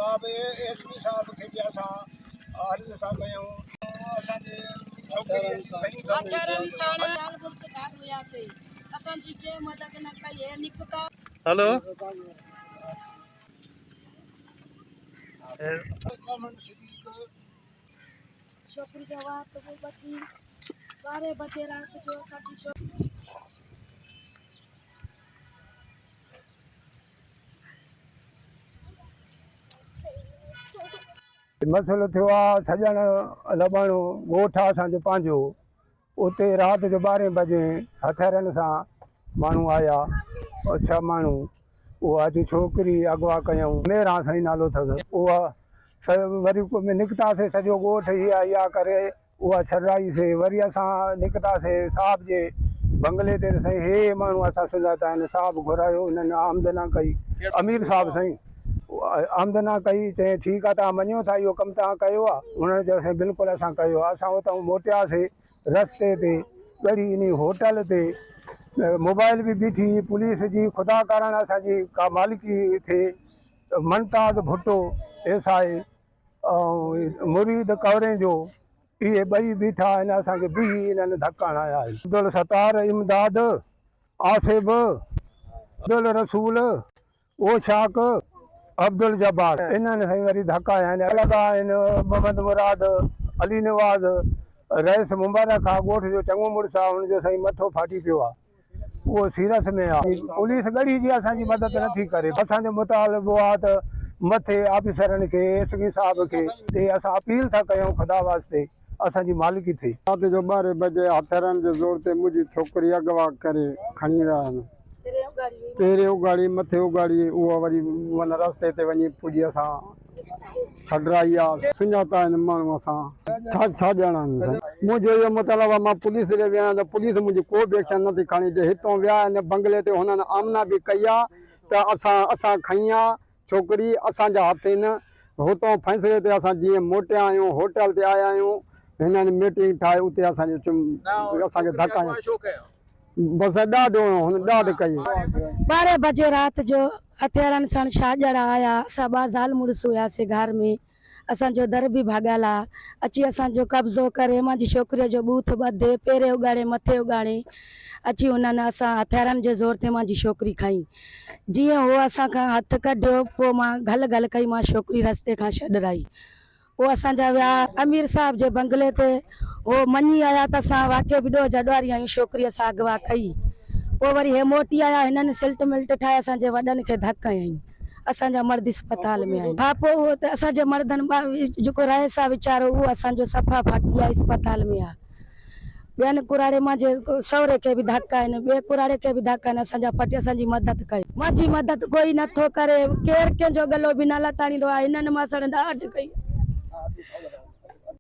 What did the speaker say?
साहब SP साहब खे बि असां अर्ज़ था कयूं असांजे असांजी के मदद न कई है निकता हेलो छोकरी के बात वो बती 12 बजे रात जो असांजी छोकरी मसइलो थियो आहे सॼण लॿणो ॻोठ आहे असांजो पंहिंजो उते राति जो 12 बजे हथियारनि सां माण्हू आया 6 माण्हू उहा अॼु छोकिरी अगवा कयूं मेरा साईं नालो अथसि उहा वरी निकितासीं सॼो ॻोठ इहा करे उहा छॾाईसीं वरी असां निकितासीं साहिब जे बंगले ते साईं हे माण्हू असां सुञाता आहिनि साहिबु घुरायो हिननि आमदना कई अमीर साहिबु साईं आमदना कई चई ठीकु आहे तव्हां मञो था इहो कमु तव्हां कयो आहे उन्हनि चयोसीं बिल्कुलु असां कयो आहे असां उतां मोटियासीं रस्ते ते ॻड़ी इन होटल ते मोबाइल बि बीठी पुलिस जी ख़ुदा करणु असांजी का मालिकी थिए मनताज़ भुट्टो एसआई ऐं मुरीद कवरे जो इहे ॿई बीठा आहिनि असांखे बि इन्हनि धका हणाया आहिनि अब्दुल सतार इमदाद आसिफ अब्दुल रसूल ओशाक अब्दुल जब्बार इन्हनि साईं वरी धका आहिनि अलॻि आहिनि मोहम्मद मुराद अली नवाज़ रईस मुबारक आहे ॻोठ जो चङो मुड़ुसु आहे हुनजो साईं मथो फाटी पियो आहे उहो सीरस में आहे पुलिस ॻड़ी जी असांजी मदद नथी करे असांजो मुतालबो आहे त मथे ऑफिसरनि खे एसपी साहिब खे असां अपील था कयूं ख़ुदा वास्ते असांजी मालिकी थिए राति जो 12 बजे हथियारनि जे ज़ोर ते मुंहिंजी छोकिरी अगवा करे खणी विया आहिनि पहिरें उगाड़ी मथे उगाड़ी उहा वरी माना रस्ते ते वञी पुॼी असां छॾाई आहे सुञाता आहिनि माण्हू असां छा ॼाणनि मुंहिंजो इहो मतिलबु आहे मां पुलिस ॾे विया आहियां त पुलिस मुंहिंजी को बि एक्शन नथी खणी जे हितां विया आहिनि बंगले ते हुननि आमना बि कई आहे त असां खई आहे छोकिरी असांजा हथ आहिनि हुतां फ़ैसिले ते असां जीअं मोटिया आहियूं होटल ते आया आहियूं हिननि मीटिंग ठाहे उते असांखे धका बसि ॾाढो कई 12 बजे रात जो हथियारनि सां छाजड़ आया असां 2 ज़ाल मुड़ुस हुआसीं घर में असांजो दर बि भाॻियल आहे अची असांजो कब्ज़ो करे मुंहिंजी छोकिरीअ जो बूथ ॿधे पेरे उगाड़े मथे उगाड़े अची हुननि असां हथियारनि जे ज़ोर ते मुंहिंजी छोकिरी खई जीअं उहो असांखां हथु कढियो पोइ मां घल कई मां छोकिरी रस्ते खां छॾाई वो असांजा विया अमीर साहब जे बंगले ते वो मञी आया त असां वाक़ई बिॾो जॾवारी आहियूं छोकिरी असां अगवा कई पोइ वरी हे मोटी आया हिननि सिल्ट मिल्ट ठाहे असांजे वॾनि खे धक हयईं असांजा मर्द अस्पताल में आहिनि हा पोइ उहो त असांजे मर्दनि जेको रहिस आहे वीचारो उहो असांजो सफ़ा फाटी आहे अस्पताल में आहे ॿियनि कुराड़े मां जे सहुरे खे बि धक आहिनि ॿिए कुराड़े खे बि धक आहिनि असांजा फटी असांजी मदद कई मुंहिंजी मदद कोई नथो करे केरु कंहिंजो गलो बि न लताड़ींदो आहे हिननि मां असां ॾाढी कई